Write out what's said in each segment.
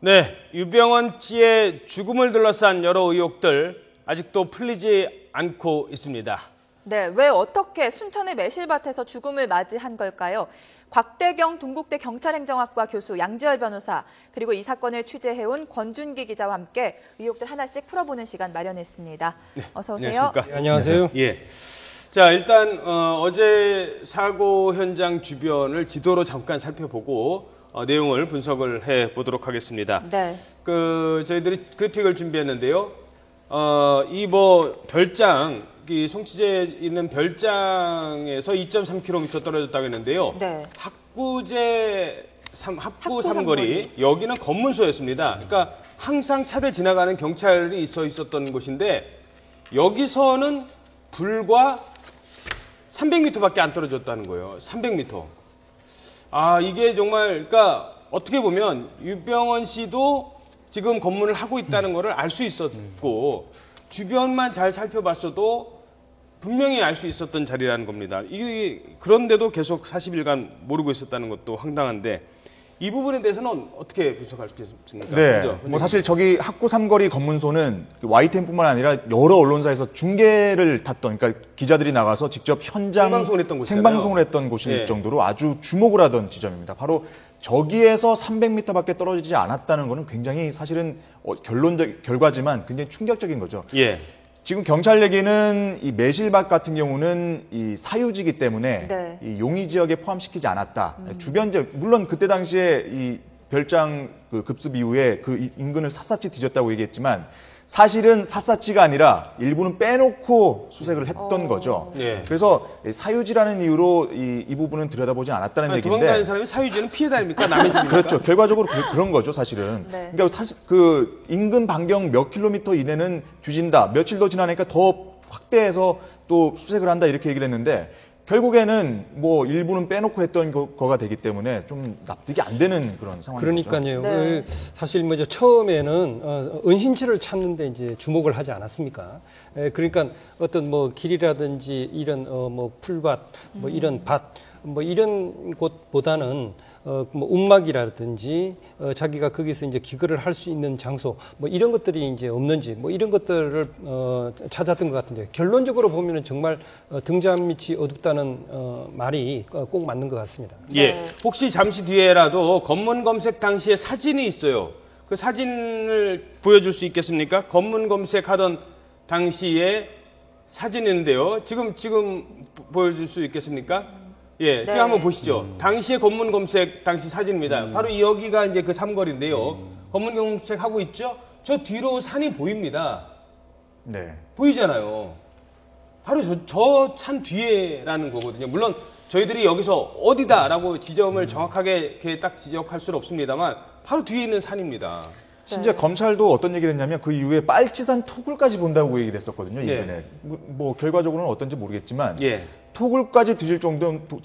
네, 유병헌 씨의 죽음을 둘러싼 여러 의혹들 아직도 풀리지 않고 있습니다. 네, 왜 어떻게 순천의 매실밭에서 죽음을 맞이한 걸까요? 곽대경 동국대 경찰행정학과 교수 양지열 변호사 그리고 이 사건을 취재해온 권준기 기자와 함께 의혹들 하나씩 풀어보는 시간 마련했습니다. 네, 어서 오세요. 안녕하십니까? 네, 안녕하세요. 예. 자, 일단 어제 사고 현장 주변을 지도로 잠깐 살펴보고 내용을 분석을 해 보도록 하겠습니다. 네. 저희들이 그래픽을 준비했는데요. 이 별장, 이 송치제에 있는 별장에서 2.3km 떨어졌다고 했는데요. 네. 합구 삼거리, 여기는 검문소였습니다. 그러니까 항상 차들 지나가는 경찰이 있었던 곳인데 여기서는 불과 300m밖에 안 떨어졌다는 거예요. 300m. 이게 정말, 그러니까 어떻게 보면 유병헌 씨도 지금 검문을 하고 있다는 거를 알 수 있었고 주변만 잘 살펴봤어도 분명히 알 수 있었던 자리라는 겁니다. 그런데도 계속 40일간 모르고 있었다는 것도 황당한데 이 부분에 대해서는 어떻게 분석할 수 있습니까? 네, 뭐 사실 저기 합구 삼거리 검문소는 YTN뿐만 아니라 여러 언론사에서 중계를 탔던, 그러니까 기자들이 나가서 직접 현장 생방송을 했던 곳일 네. 정도로 아주 주목을 하던 지점입니다. 바로 저기에서 300m밖에 떨어지지 않았다는 것은 굉장히 사실은 결과지만 굉장히 충격적인 거죠. 예. 지금 경찰 얘기는 이 매실밭 같은 경우는 이 사유지기 때문에 네. 이 용의 지역에 포함시키지 않았다. 주변 지역, 물론 그때 당시에 이 별장 그 급습 이후에 그 인근을 샅샅이 뒤졌다고 얘기했지만 사실은 샅샅이가 아니라 일부는 빼놓고 수색을 했던 거죠. 예. 그래서 사유지라는 이유로 이 부분은 들여다보지 않았다는 얘기인데. 도망가는 사람이 사유지는 피해다 아닙니까? 남의 집입니까? 그렇죠. 결과적으로 그런 거죠, 사실은. 네. 그러니까 그 인근 반경 몇 킬로미터 이내는 뒤진다. 며칠 더 지나니까 더 확대해서 또 수색을 한다 이렇게 얘기를 했는데 결국에는 뭐 일부는 빼놓고 했던 거가 되기 때문에 좀 납득이 안 되는 그런 상황이죠. 그러니까요. 네. 사실 처음에는 은신처를 찾는데 이제 주목을 하지 않았습니까? 그러니까 어떤 뭐 길이라든지 이런 뭐 풀밭, 뭐 이런 밭, 뭐 이런 곳보다는 뭐 움막이라든지 자기가 거기서 이제 기거를 할 수 있는 장소 뭐 이런 것들이 이제 없는지 뭐 이런 것들을 찾았던 것 같은데 결론적으로 보면은 정말 등잔 밑이 어둡다는 말이 꼭 맞는 것 같습니다. 예. 네. 혹시 잠시 뒤에라도 검문 검색 당시에 사진이 있어요. 그 사진을 보여줄 수 있겠습니까? 검문 검색하던 당시에 사진이 있는데요. 지금 보여줄 수 있겠습니까? 예, 네. 지금 한번 보시죠. 당시의 검문 검색 당시 사진입니다. 바로 여기가 이제 그 삼거리인데요. 검문 검색하고 있죠? 저 뒤로 산이 보입니다. 네. 보이잖아요. 바로 저 산 뒤에라는 거거든요. 물론 저희들이 여기서 어디다라고 지점을 정확하게 이렇게 딱 지적할 수는 없습니다만 바로 뒤에 있는 산입니다. 심지어 네. 검찰도 검찰도 어떤 얘기를 했냐면 그 이후에 빨치산 토굴까지 본다고 얘기를 했었거든요. 이번에. 예. 뭐 결과적으로는 어떤지 모르겠지만 예. 토굴까지 뒤질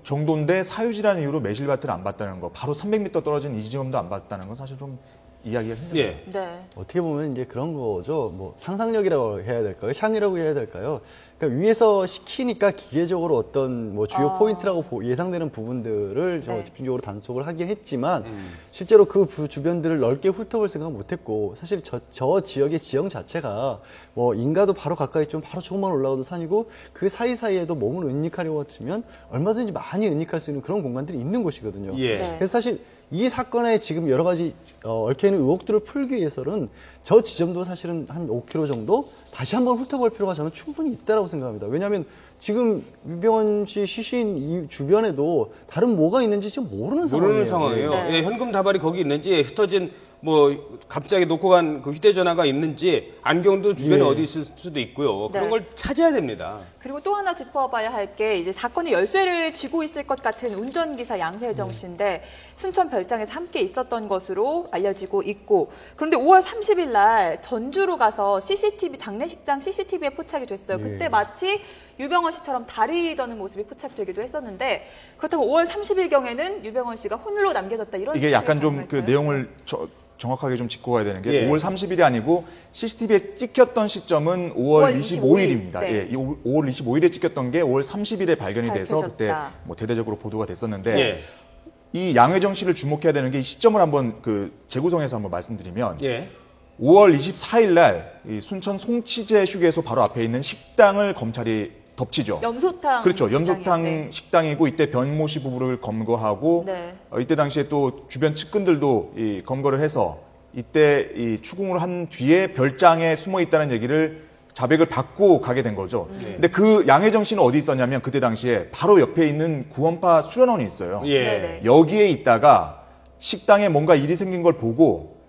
정도인데 사유지라는 이유로 매실밭을 안 봤다는 거, 바로 300m 떨어진 이 지점도 안 봤다는 건 사실 좀 이야기가 힘들어요. 예. 네. 어떻게 보면 이제 그런 거죠. 뭐 상상력이라고 해야 될까요? 샹이라고 해야 될까요? 그러니까 위에서 시키니까 기계적으로 어떤 뭐 주요 포인트라고 예상되는 부분들을 네. 집중적으로 단속을 하긴 했지만 실제로 그 주변들을 넓게 훑어볼 생각은 못했고 사실 저 지역의 지형 자체가 뭐 인가도 바로 가까이 좀 바로 조금만 올라가도 산이고 그 사이사이에도 몸을 은닉하려고 하면 얼마든지 많이 은닉할 수 있는 그런 공간들이 있는 곳이거든요. 예. 네. 그래서 사실 이 사건에 지금 여러 가지 얽혀있는 의혹들을 풀기 위해서는 저 지점도 사실은 한 5km 정도 다시 한번 훑어볼 필요가 저는 충분히 있다고 생각합니다. 왜냐하면 지금 유병헌 씨 시신 이 주변에도 다른 뭐가 있는지 지금 모르는 상황이에요. 네. 예, 현금 다발이 거기 있는지 흩어진 뭐 갑자기 놓고 간 그 휴대전화가 있는지 안경도 주변에 예. 어디 있을 수도 있고요. 그런 네. 걸 찾아야 됩니다. 그리고 또 하나 짚어봐야 할 게 이제 사건의 열쇠를 쥐고 있을 것 같은 운전기사 양회정 씨인데 순천 별장에서 함께 있었던 것으로 알려지고 있고 그런데 5월 30일 날 전주로 가서 장례식장 CCTV에 포착이 됐어요. 예. 그때 마치 유병헌 씨처럼 다리 떠는 모습이 포착되기도 했었는데 그렇다면 5월 30일경에는 유병헌 씨가 홀로 남겨졌다 이런 이게 약간 좀 그 가능할까요? 내용을 정확하게 좀 짚고 가야 되는 게 예. 5월 30일이 아니고 CCTV에 찍혔던 시점은 5월 25일입니다. 네. 예, 이 5월 25일에 찍혔던 게 5월 30일에 발견이 돼서 그때 밝혀졌다. 뭐 대대적으로 보도가 됐었는데 예. 이 양회정 씨를 주목해야 되는 게 이 시점을 한번 그 재구성해서 한번 말씀드리면 예. 5월 24일 날 이 순천 송치제 휴게소 바로 앞에 있는 식당을 검찰이 덮치죠. 염소탕. 그렇죠. 식당이요. 염소탕 네. 식당이고 이때 변모 씨 부부를 검거하고 네. 이때 당시에 또 주변 측근들도 이 검거를 해서 이때 이 추궁을 한 뒤에 별장에 숨어 있다는 얘기를 자백을 받고 가게 된 거죠. 근데 그 양혜정 씨는 어디 있었냐면 그때 당시에 바로 옆에 있는 구원파 수련원이 있어요. 예. 네네. 여기에 있다가 식당에 뭔가 일이 생긴 걸 보고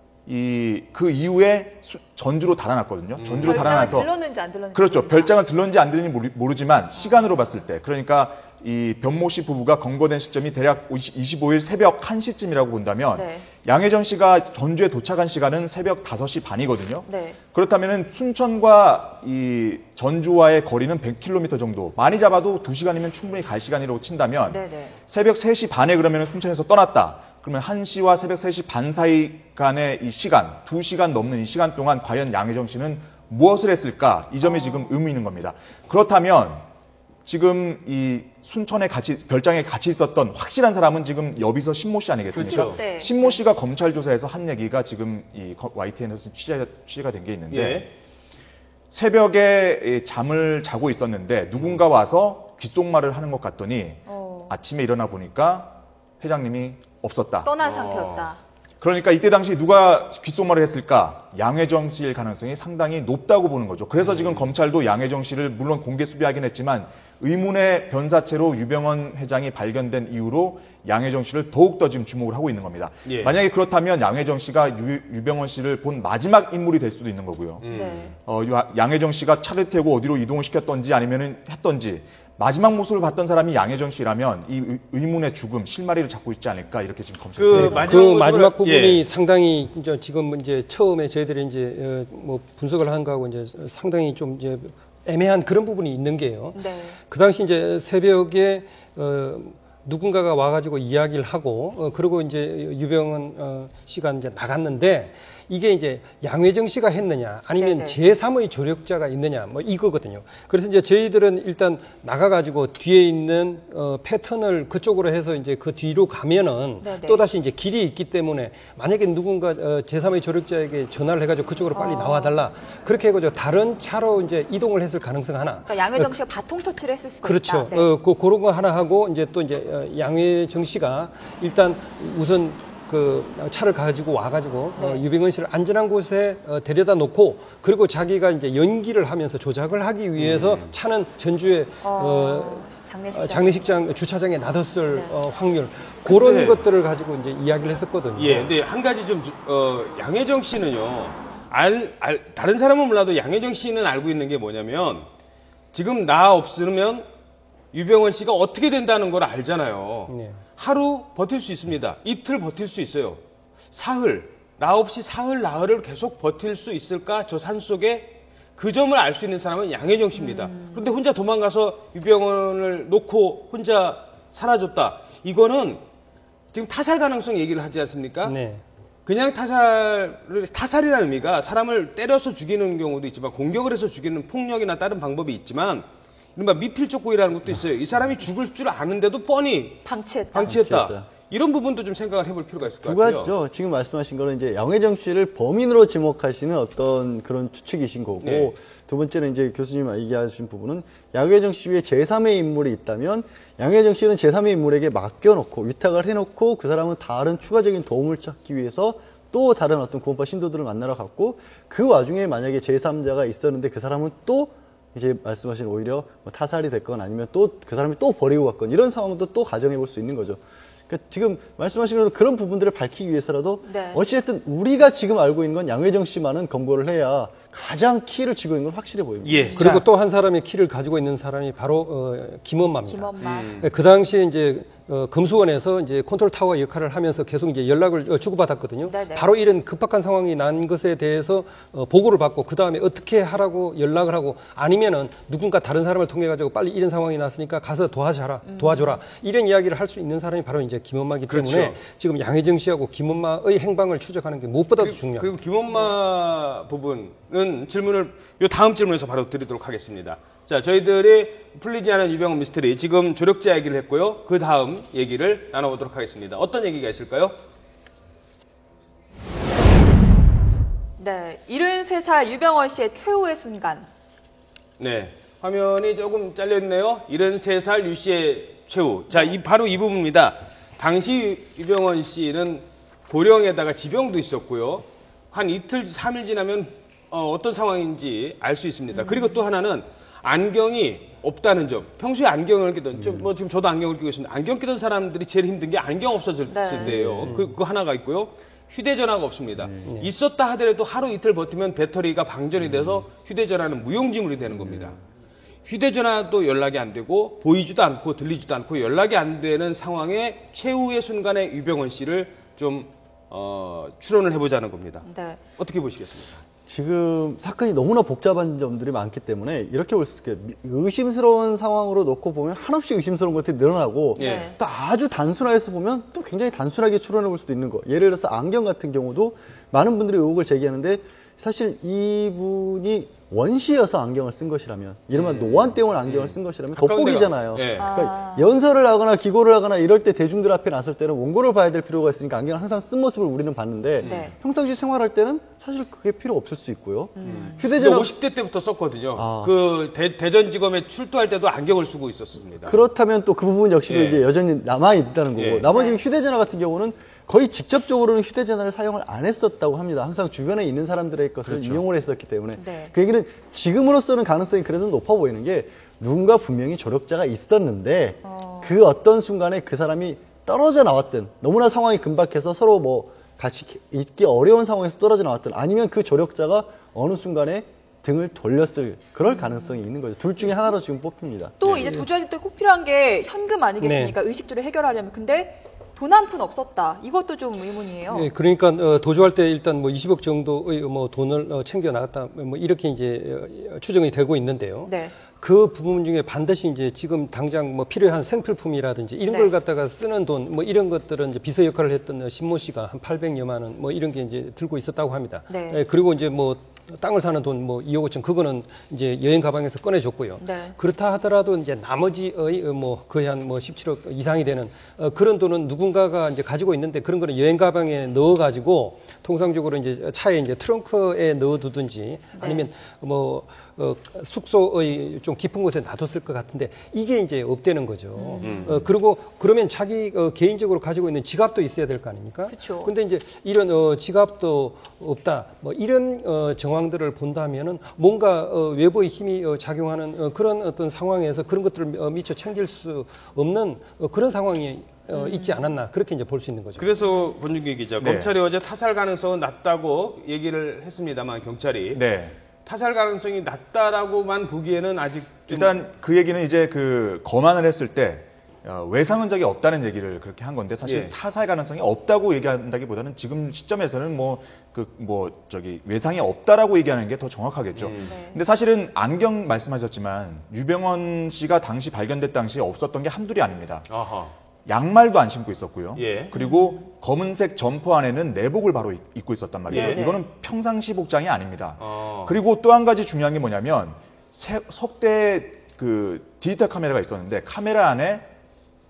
그 이후에 전주로 달아났거든요. 전주로 별장을 달아나서 들렀는지 안 들렀는지. 그렇죠. 모르겠다. 별장은 들렀는지 안 들렸는지 모르지만 시간으로 봤을 때 그러니까 이 변모 씨 부부가 검거된 시점이 대략 25일 새벽 1시쯤이라고 본다면 네. 양혜정 씨가 전주에 도착한 시간은 새벽 5시 반이거든요. 네. 그렇다면은 순천과 이 전주와의 거리는 100km 정도. 많이 잡아도 2시간이면 충분히 갈 시간이라고 친다면 네네. 새벽 3시 반에 그러면 순천에서 떠났다. 그러면 1시와 새벽 3시 반 사이 간의 이 시간, 2시간 넘는 이 시간 동안 과연 양혜정 씨는 무엇을 했을까? 이 점이 지금 의미 있는 겁니다. 그렇다면 지금 이 순천에 별장에 같이 있었던 확실한 사람은 지금 여비서 신모 씨 아니겠습니까? 그렇죠. 네. 신모 씨가 검찰 조사에서 한 얘기가 지금 이 YTN에서 취재가 된 게 있는데 예. 새벽에 잠을 자고 있었는데 누군가 와서 귓속말을 하는 것 같더니 아침에 일어나 보니까 회장님이 없었다. 떠난 상태였다. 그러니까 이때 당시 누가 귓속말을 했을까? 양혜정 씨일 가능성이 상당히 높다고 보는 거죠. 그래서 지금 검찰도 양혜정 씨를 물론 공개 수배하긴 했지만 의문의 변사체로 유병헌 회장이 발견된 이후로 양혜정 씨를 더욱더 지금 주목을 하고 있는 겁니다. 예. 만약에 그렇다면 양혜정 씨가 유병헌 씨를 본 마지막 인물이 될 수도 있는 거고요. 네. 양혜정 씨가 차를 태우고 어디로 이동을 시켰던지 아니면은 했던지 마지막 모습을 봤던 사람이 양혜정 씨라면 이 의문의 죽음, 실마리를 잡고 있지 않을까 이렇게 지금 검찰이 그 그 마지막 마지막 모습을- 부분이 예. 상당히 이제 지금 이제 처음에 저희들이 이제 뭐 분석을 한 거하고 이제 상당히 좀 이제 애매한 그런 부분이 있는 게요. 네. 그 당시 이제 새벽에 누군가가 와가지고 이야기를 하고 그리고 이제 유병헌 씨가 이제 나갔는데 이게 이제 양회정 씨가 했느냐 아니면 네네. 제3의 조력자가 있느냐 뭐 이거거든요. 그래서 이제 저희들은 일단 나가가지고 뒤에 있는 패턴을 그쪽으로 해서 이제 그 뒤로 가면은 네네. 또 다시 이제 길이 있기 때문에 만약에 누군가 제3의 조력자에게 전화를 해가지고 그쪽으로 빨리 나와달라 그렇게 해가지고 다른 차로 이제 이동을 했을 가능성 하나. 그러니까 양혜정 씨가 바통 터치를 했을 수가 그렇죠. 있다. 네. 그런 거 하나 하고 이제 또 이제 양혜정 씨가 일단 우선 그 차를 가지고 와가지고 네. 유병헌 씨를 안전한 곳에 데려다 놓고 그리고 자기가 이제 연기를 하면서 조작을 하기 위해서 차는 전주에 장례식장 주차장에 놔뒀을 네. 확률 그런 근데- 것들을 가지고 이제 이야기를 했었거든요. 예, 근데 한 가지 좀, 양혜정 씨는요, 다른 사람은 몰라도 양혜정 씨는 알고 있는 게 뭐냐면, 지금 나 없으면 유병헌 씨가 어떻게 된다는 걸 알잖아요. 네. 하루 버틸 수 있습니다. 이틀 버틸 수 있어요. 사흘, 나 없이 사흘, 나흘을 계속 버틸 수 있을까? 저 산 속에 그 점을 알 수 있는 사람은 양혜정 씨입니다. 그런데 혼자 도망가서 유병헌을 놓고 혼자 사라졌다. 이거는 지금 타살 가능성 얘기를 하지 않습니까? 네. 그냥 타살이라는 의미가 사람을 때려서 죽이는 경우도 있지만 공격을 해서 죽이는 폭력이나 다른 방법이 있지만 이른바 미필적고의라는 것도 있어요. 이 사람이 죽을 줄 아는데도 뻔히 방치했다. 방치했다. 이런 부분도 좀 생각을 해볼 필요가 있을 것 두 같아요. 가지죠. 지금 말씀하신 거는 이제 양혜정 씨를 범인으로 지목하시는 어떤 그런 추측이신 거고 네. 두 번째는 이제 교수님 얘기하신 부분은 양혜정 씨 위에 제3의 인물이 있다면 양혜정 씨는 제3의 인물에게 맡겨놓고 위탁을 해놓고 그 사람은 다른 추가적인 도움을 찾기 위해서 또 다른 어떤 구원파 신도들을 만나러 갔고 그 와중에 만약에 제3자가 있었는데 그 사람은 또 이제 말씀하신 오히려 뭐 타살이 됐건 아니면 또 그 사람이 또 버리고 갔건 이런 상황도 또 가정해 볼 수 있는 거죠. 그러니까 지금 말씀하신 대로 그런 부분들을 밝히기 위해서라도 네. 어찌됐든 우리가 지금 알고 있는 건 양혜정 씨만은 검거를 해야 가장 키를 쥐고 있는 건 확실해 보입니다. 예. 그리고 자, 또 한 사람의 키를 가지고 있는 사람이 바로 김엄마입니다. 김엄마. 그 당시에 이제 금수원에서 이제 컨트롤 타워 역할을 하면서 계속 이제 연락을 주고받았거든요. 네네. 바로 이런 급박한 상황이 난 것에 대해서 보고를 받고 그 다음에 어떻게 하라고 연락을 하고 아니면은 누군가 다른 사람을 통해 가지고 빨리 이런 상황이 났으니까 가서 도와줘라 이런 이야기를 할 수 있는 사람이 바로 이제 김엄마이기 때문에 그렇죠. 지금 양혜정 씨하고 김엄마의 행방을 추적하는 게 무엇보다도 중요합니다. 그리고 김엄마 부분은 질문을 요 다음 질문에서 바로 드리도록 하겠습니다. 자, 저희들이 풀리지 않은 유병헌 미스터리 지금 조력자 얘기를 했고요. 그 다음 얘기를 나눠보도록 하겠습니다. 어떤 얘기가 있을까요? 네, 73살 유병헌 씨의 최후의 순간. 네, 화면이 조금 잘려있네요. 73살 유 씨의 최후. 자, 바로 이 부분입니다. 당시 유병헌 씨는 고령에다가 지병도 있었고요. 한 이틀, 3일 지나면 어떤 상황인지 알 수 있습니다. 그리고 또 하나는 안경이 없다는 점. 평소에 안경을 끼던, 지금 저도 안경을 끼고 있습니다. 안경 끼던 사람들이 제일 힘든 게 안경 없어질 네. 때예요. 그거 하나가 있고요. 휴대전화가 없습니다. 있었다 하더라도 하루 이틀 버티면 배터리가 방전이 돼서 휴대전화는 무용지물이 되는 겁니다. 휴대전화도 연락이 안 되고 보이지도 않고 들리지도 않고 연락이 안 되는 상황에 최후의 순간에 유병헌 씨를 좀 추론을 해보자는 겁니다. 네. 어떻게 보시겠습니까? 지금 사건이 너무나 복잡한 점들이 많기 때문에 이렇게 볼 수 있어요. 의심스러운 상황으로 놓고 보면 한없이 의심스러운 것들이 늘어나고 네. 또 아주 단순화해서 보면 또 굉장히 단순하게 추론해 볼 수도 있는 거. 예를 들어서 안경 같은 경우도 많은 분들이 의혹을 제기하는데 사실 이분이 원시여서 안경을 쓴 것이라면 이른바 노안 때문에 안경을 쓴 것이라면 가까운 돋보기잖아요. 데가, 예. 그러니까 연설을 하거나 기고를 하거나 이럴 때 대중들 앞에 나설 때는 원고를 봐야 될 필요가 있으니까 안경을 항상 쓴 모습을 우리는 봤는데 네. 평상시 생활할 때는 사실 그게 필요 없을 수 있고요. 근데 휴대전화 50대 때부터 썼거든요. 아. 그 대전지검에 출두할 때도 안경을 쓰고 있었습니다. 그렇다면 또 그 부분 역시도 예. 이제 여전히 남아 있다는 거고 예. 나머지 네. 휴대전화 같은 경우는 거의 직접적으로는 휴대전화를 사용을 안 했었다고 합니다. 항상 주변에 있는 사람들의 것을 이용을 했었기 때문에 네. 그 얘기는 지금으로서는 가능성이 그래도 높아 보이는 게 누군가 분명히 조력자가 있었는데 그 어떤 순간에 그 사람이 떨어져 나왔든 너무나 상황이 긴박해서 서로 뭐 같이 있기 어려운 상황에서 떨어져 나왔든 아니면 그 조력자가 어느 순간에 등을 돌렸을 그럴 가능성이 있는 거죠. 둘 중에 하나로 지금 뽑힙니다. 또 이제 도주할 때 꼭 필요한 게 현금 아니겠습니까? 의식주를 해결하려면. 근데 돈 한 푼 없었다. 이것도 좀 의문이에요. 예, 그러니까 도주할 때 일단 뭐 20억 정도의 뭐 돈을 챙겨 나갔다 뭐 이렇게 이제 추정이 되고 있는데요. 네. 그 부분 중에 반드시 이제 지금 당장 뭐 필요한 생필품이라든지 이런 네. 걸 갖다가 쓰는 돈 뭐 이런 것들은 이제 비서 역할을 했던 신모 씨가 한 800여만 원 뭐 이런 게 이제 들고 있었다고 합니다. 네. 예, 그리고 이제 뭐 땅을 사는 돈 뭐 2억 5천 그거는 이제 여행 가방에서 꺼내줬고요. 네. 그렇다 하더라도 이제 나머지의 뭐 거의 한 뭐 17억 이상이 되는 그런 돈은 누군가가 이제 가지고 있는데 그런 거는 여행 가방에 넣어가지고 통상적으로 이제 차에 이제 트렁크에 넣어두든지 아니면 뭐 숙소의 좀 깊은 곳에 놔뒀을 것 같은데 이게 이제 없다는 거죠. 그리고 그러면 자기 개인적으로 가지고 있는 지갑도 있어야 될 거 아닙니까? 그쵸. 근데 이제 이런 지갑도 없다. 뭐 이런 정황들을 본다면은 뭔가 외부의 힘이 작용하는 그런 어떤 상황에서 그런 것들을 미처 챙길 수 없는 그런 상황이 있지 않았나 그렇게 이제 볼 수 있는 거죠. 그래서 권준기 기자, 네. 검찰이 어제 타살 가능성은 낮다고 얘기를 했습니다만 경찰이 네. 타살 가능성이 낮다라고만 보기에는 아직 좀 일단 그 얘기는 이제 그 검안을 했을 때 외상 흔적이 없다는 얘기를 그렇게 한 건데 사실 예. 타살 가능성이 없다고 얘기한다기보다는 지금 시점에서는 외상이 없다라고 얘기하는 게 더 정확하겠죠. 네. 근데 사실은 안경 말씀하셨지만 유병헌 씨가 당시 발견될 당시에 없었던 게 한둘이 아닙니다. 아하. 양말도 안 신고 있었고요. 예. 그리고 검은색 점퍼 안에는 내복을 바로 입고 있었단 말이에요. 네, 네. 이거는 평상시 복장이 아닙니다. 어. 그리고 또 한 가지 중요한 게 뭐냐면 석대 그 디지털 카메라가 있었는데 카메라 안에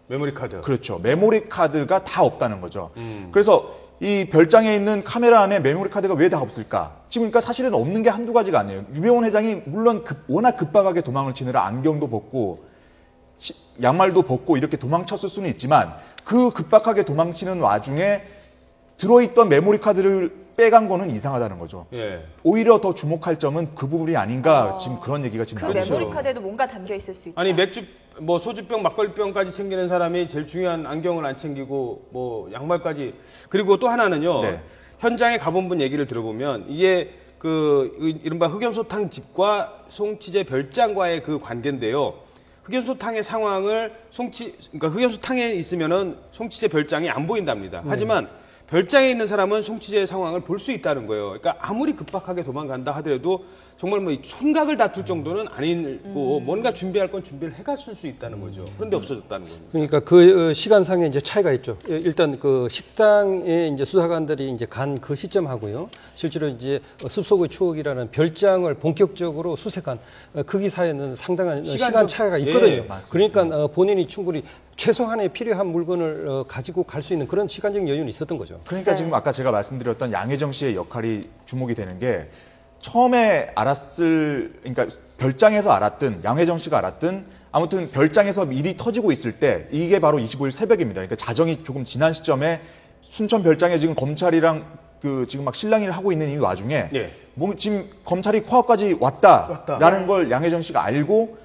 메모리 카드. 그렇죠. 메모리 카드가 다 없다는 거죠. 그래서 이 별장에 있는 카메라 안에 메모리 카드가 왜 다 없을까? 지금 그러니까 사실은 없는 게 한두 가지가 아니에요. 유병헌 회장이 물론 워낙 급박하게 도망을 치느라 안경도 벗고 양말도 벗고 이렇게 도망쳤을 수는 있지만 그 급박하게 도망치는 와중에 들어있던 메모리 카드를 빼간 거는 이상하다는 거죠. 예. 오히려 더 주목할 점은 그 부분이 아닌가 지금 그런 얘기가 지금 그 나오고 있어요. 메모리 카드에도 뭔가 담겨 있을 수 있다. 아니 맥주 뭐 소주병 막걸리병까지 챙기는 사람이 제일 중요한 안경을 안 챙기고 뭐 양말까지 그리고 또 하나는요. 네. 현장에 가본 분 얘기를 들어보면 이게 그 이른바 흑염소탕 집과 송치제 별장과의 그 관계인데요. 흑염소탕의 상황을 그러니까 흑염소탕에 있으면은 송치제 별장이 안 보인답니다. 하지만 별장에 있는 사람은 송치자의 상황을 볼 수 있다는 거예요. 그러니까 아무리 급박하게 도망간다 하더라도 정말 뭐 이 손각을 다툴 정도는 아니고 뭔가 준비할 건 준비를 해갔을 수 있다는 거죠. 그런데 없어졌다는 거죠. 그러니까 그 시간상에 이제 차이가 있죠. 일단 그 식당에 이제 수사관들이 이제 간 그 시점하고요. 실제로 이제 숲속의 추억이라는 별장을 본격적으로 수색한 그 기사에는 상당한 시간 차이가 있거든요. 예, 그러니까 본인이 충분히 최소한의 필요한 물건을 가지고 갈 수 있는 그런 시간적 여유는 있었던 거죠. 그러니까 네. 지금 아까 제가 말씀드렸던 양혜정 씨의 역할이 주목이 되는 게 처음에 그러니까 별장에서 알았든 양혜정 씨가 알았든 아무튼 별장에서 일이 터지고 있을 때 이게 바로 25일 새벽입니다. 그러니까 자정이 조금 지난 시점에 순천 별장에 지금 검찰이랑 지금 막 실랑이를 하고 있는 이 와중에 예. 지금 검찰이 코앞까지 왔다라는 걸 양혜정 씨가 알고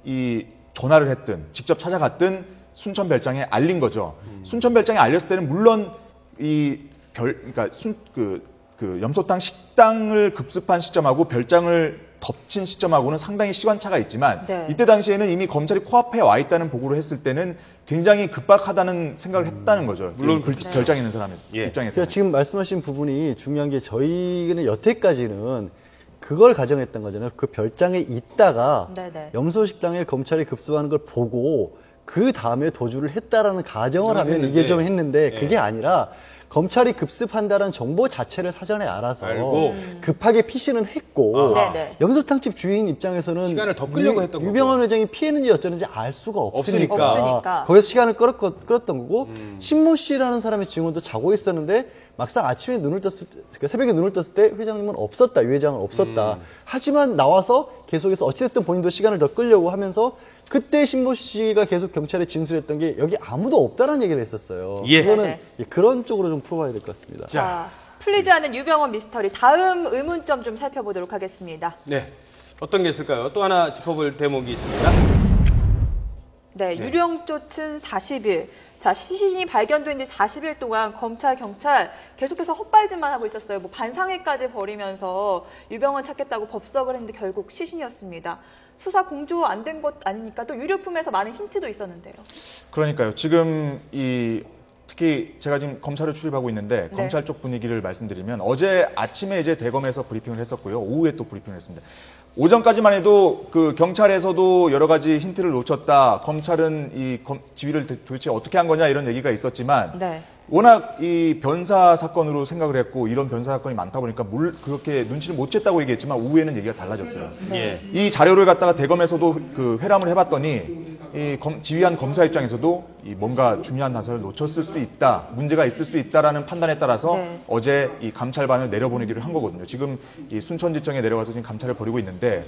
이 전화를 했든 직접 찾아갔든 순천 별장에 알린 거죠. 순천 별장에 알렸을 때는 물론 그러니까 염소탕 식당을 급습한 시점하고 별장을 덮친 시점하고는 상당히 시간차가 있지만 네. 이때 당시에는 이미 검찰이 코앞에 와 있다는 보고를 했을 때는 굉장히 급박하다는 생각을 했다는 거죠. 물론 별장에 있는 사람의 예. 입장에서. 제가 지금 말씀하신 부분이 중요한 게 저희는 여태까지는 그걸 가정했던 거잖아요. 그 별장에 있다가 네네. 염소식당에 검찰이 급습하는 걸 보고 그 다음에 도주를 했다라는 가정을 하면 이게 좀 했는데 그게 아니라 검찰이 급습한다는 정보 자체를 사전에 알아서 알고. 급하게 피신은 했고 네네. 염소탕집 주인 입장에서는 시간을 더 끌려고 했던 거고. 유병헌 회장이 피했는지 어쩌는지 알 수가 없으니까, 없으니까. 거기서 시간을 끌었던 거고 신모 씨라는 사람의 증언도 자고 있었는데 막상 아침에 그러니까 새벽에 눈을 떴을 때 회장님은 없었다, 유 회장은 없었다. 하지만 나와서 계속해서 어찌됐든 본인도 시간을 더 끌려고 하면서 그때 신모 씨가 계속 경찰에 진술했던 게 여기 아무도 없다라는 얘기를 했었어요. 예. 그거는 네네. 그런 쪽으로 좀 풀어봐야 될 것 같습니다. 자, 풀리지 않은 유병헌 미스터리 다음 의문점 좀 살펴보도록 하겠습니다. 네. 어떤 게 있을까요? 또 하나 짚어볼 대목이 있습니다. 네, 유령 쫓은 40일. 자, 시신이 발견된 지 40일 동안 검찰, 경찰 계속해서 헛발질만 하고 있었어요. 뭐 반상회까지 벌이면서 유병헌 찾겠다고 법석을 했는데 결국 시신이었습니다. 수사 공조 안 된 것 아니니까 또 유류품에서 많은 힌트도 있었는데요. 그러니까요. 지금 특히 제가 지금 검찰을 출입하고 있는데 네. 검찰 쪽 분위기를 말씀드리면 어제 아침에 이제 대검에서 브리핑을 했었고요. 오후에 또 브리핑을 했습니다. 오전까지만 해도 그 경찰에서도 여러 가지 힌트를 놓쳤다. 검찰은 지휘를 도대체 어떻게 한 거냐 이런 얘기가 있었지만 네. 워낙 이 변사 사건으로 생각을 했고 이런 변사 사건이 많다 보니까 그렇게 눈치를 못 챘다고 얘기했지만 오후에는 얘기가 달라졌어요. 예. 이 자료를 갖다가 대검에서도 그 회람을 해봤더니 지휘한 검사 입장에서도 뭔가 중요한 단서를 놓쳤을 수 있다, 문제가 있을 수 있다라는 판단에 따라서 네. 어제 이 감찰반을 내려보내기를 한 거거든요. 지금 이 순천지청에 내려가서 지금 감찰을 벌이고 있는데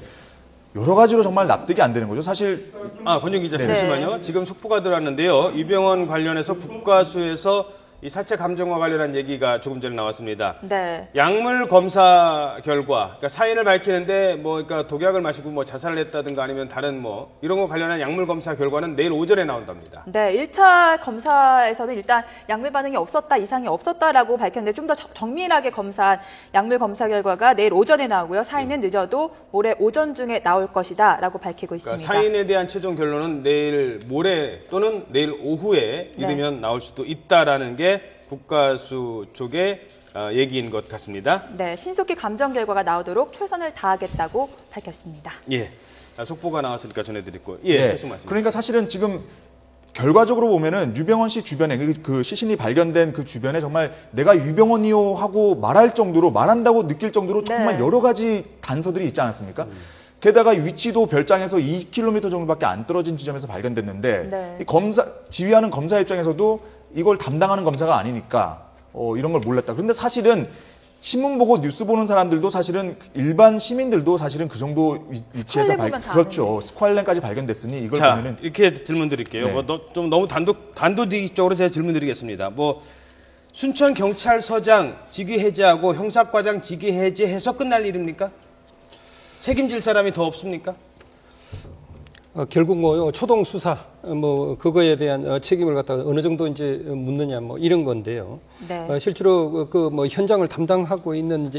여러 가지로 정말 납득이 안 되는 거죠. 사실 권정 기자 잠시만요. 지금 속보가 들어왔는데요. 유병헌 관련해서 국과수에서 이 사체 감정과 관련한 얘기가 조금 전에 나왔습니다. 네. 약물 검사 결과, 그러니까 사인을 밝히는데 그러니까 독약을 마시고 자살을 했다든가 아니면 다른 이런 거 관련한 약물 검사 결과는 내일 오전에 나온답니다. 네, 1차 검사에서는 일단 약물 반응이 없었다, 이상이 없었다라고 밝혔는데 좀 더 정밀하게 검사한 약물 검사 결과가 내일 오전에 나오고요. 사인은 늦어도 모레 오전 중에 나올 것이다라고 밝히고 있습니다. 그러니까 사인에 대한 최종 결론은 내일 모레 또는 내일 오후에 이르면 나올 수도 있다라는 게 국가수 쪽의 얘기인 것 같습니다. 네, 신속히 감정 결과가 나오도록 최선을 다하겠다고 밝혔습니다. 예, 속보가 나왔으니까 전해드리고 계속 말씀. 그러니까 사실은 지금 결과적으로 보면은 유병헌 씨 주변에 그 시신이 발견된 그 주변에 정말 내가 유병헌이요 하고 말한다고 느낄 정도로 정말 여러 가지 단서들이 있지 않았습니까? 게다가 위치도 별장에서 2km 정도밖에 안 떨어진 지점에서 발견됐는데 이 지휘하는 검사 입장에서도 이걸 담당하는 검사가 아니니까 이런 걸 몰랐다. 그런데 사실은 신문 보고 뉴스 보는 사람들도 사실은 일반 시민들도 사실은 그 정도 위치에서 그렇죠. 스ኳ일렌까지 발견됐으니 이걸 보면은 이렇게 질문 드릴게요. 좀 너무 단도직입적으로 제가 질문 드리겠습니다. 순천 경찰서장 직위 해제하고 형사과장 직위 해제해서 끝날 일입니까? 책임질 사람이 더 없습니까? 결국 초동 수사 뭐 그거에 대한 책임을 갖다가 어느 정도 이제 묻느냐 뭐 이런 건데요. 네. 실제로 그 뭐 현장을 담당하고 있는 이제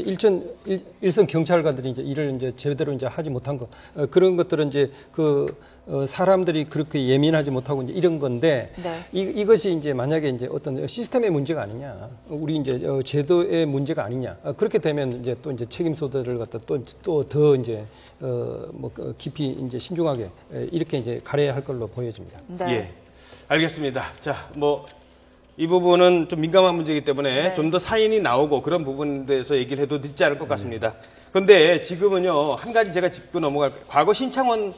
일선 경찰관들이 이제 일을 이제 제대로 이제 하지 못한 것 그런 것들은 이제 사람들이 그렇게 예민하지 못하고 이제 이런 건데 네. 이것이 이제 만약에 이제 어떤 시스템의 문제가 아니냐, 우리 이제 제도의 문제가 아니냐, 그렇게 되면 이제 또 이제 책임 소재를 갖다 또 더 이제 뭐 깊이 이제 신중하게 이렇게 이제 가려야 할 걸로 보여집니다. 네. 예, 알겠습니다. 자, 뭐 이 부분은 좀 민감한 문제이기 때문에 네. 좀 더 사인이 나오고 그런 부분에 대해서 얘기를 해도 늦지 않을 것 같습니다. 그런데 지금은요, 한 가지 제가 짚고 넘어갈, 과거 신창원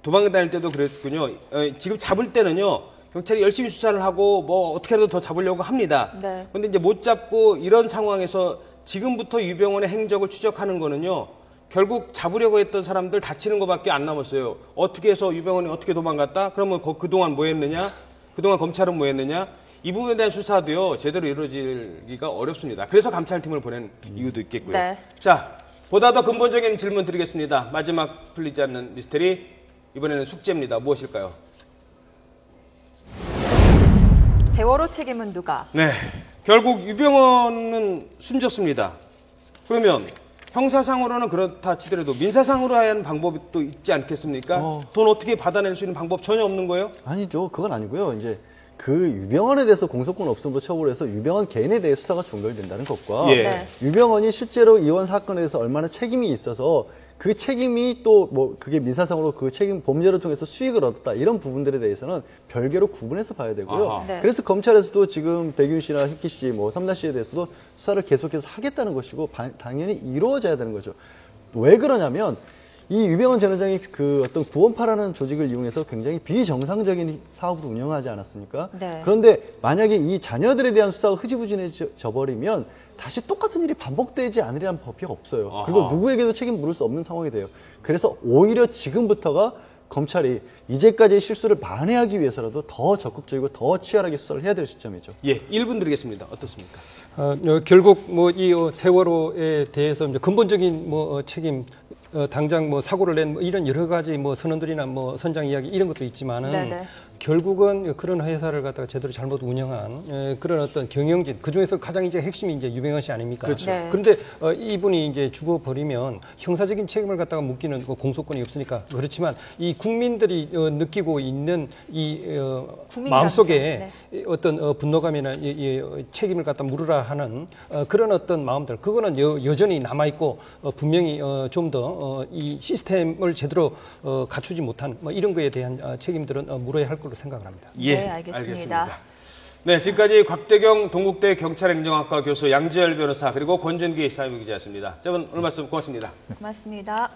도망다닐 때도 그랬군요. 지금 잡을 때는요, 경찰이 열심히 수사를 하고 뭐 어떻게라도 더 잡으려고 합니다. 네. 그런데 이제 못 잡고 이런 상황에서 지금부터 유병원의 행적을 추적하는 거는요, 결국 잡으려고 했던 사람들 다치는 것밖에 안 남았어요. 어떻게 해서 유병원이 어떻게 도망갔다? 그러면 그동안 뭐 했느냐? 그동안 검찰은 뭐 했느냐? 이 부분에 대한 수사도요, 제대로 이루어지기가 어렵습니다. 그래서 감찰팀을 보낸 이유도 있겠고요. 네. 자, 보다 더 근본적인 질문 드리겠습니다. 마지막 풀리지 않는 미스테리. 이번에는 숙제입니다. 무엇일까요? 세월호 책임은 누가? 네. 결국 유병원은 숨졌습니다. 그러면 형사상으로는 그렇다 치더라도 민사상으로 하는 방법이 또 있지 않겠습니까? 돈 어떻게 받아낼 수 있는 방법 전혀 없는 거예요? 아니죠. 그건 아니고요. 이제 그 유병헌에 대해서 공소권 없음으로 처벌해서 유병헌 개인에 대해 수사가 종결된다는 것과 예. 네. 유병헌이 실제로 이원 사건에 대해서 얼마나 책임이 있어서 그 책임이 또 뭐 그게 민사상으로 그 책임 범죄를 통해서 수익을 얻었다 이런 부분들에 대해서는 별개로 구분해서 봐야 되고요. 아하. 네. 그래서 검찰에서도 지금 백윤 씨나 희키 씨, 뭐 삼단 씨에 대해서도 수사를 계속해서 하겠다는 것이고 당연히 이루어져야 되는 거죠. 왜 그러냐면 이 유병헌 전 회장이 그 어떤 구원파라는 조직을 이용해서 굉장히 비정상적인 사업을 운영하지 않았습니까? 네. 그런데 만약에 이 자녀들에 대한 수사가 흐지부진해져 버리면 다시 똑같은 일이 반복되지 않으리란 법이 없어요. 아하. 그리고 누구에게도 책임 물을 수 없는 상황이 돼요. 그래서 오히려 지금부터가 검찰이 이제까지의 실수를 만회하기 위해서라도 더 적극적이고 더 치열하게 수사를 해야 될 시점이죠. 예, 1분 드리겠습니다. 어떻습니까? 결국 뭐 이 세월호에 대해서 이제 근본적인 뭐 책임 당장 뭐 사고를 낸 뭐 이런 여러 가지 뭐 선언들이나 뭐 선장 이야기 이런 것도 있지만은 네네. 결국은 그런 회사를 갖다가 제대로 잘못 운영한 그런 어떤 경영진 그 중에서 가장 이제 핵심이 이제 유병헌 씨 아닙니까? 그렇죠. 네. 그런데 이분이 이제 죽어버리면 형사적인 책임을 갖다가 묻기는 공소권이 없으니까 그렇지만 이 국민들이 느끼고 있는 이 국민 마음속에 감정, 어떤 분노감이나 이 책임을 갖다 물으라 하는 그런 어떤 마음들 그거는 여전히 남아 있고 분명히 좀 더 이 시스템을 제대로 갖추지 못한 뭐 이런 거에 대한 책임들은 물어야 할 걸로 생각을 합니다. 예, 네, 알겠습니다. 네, 지금까지 곽대경 동국대 경찰행정학과 교수 양지열 변호사 그리고 권준기 사회부기자였습니다. 세 분 오늘 말씀 고맙습니다. 고맙습니다.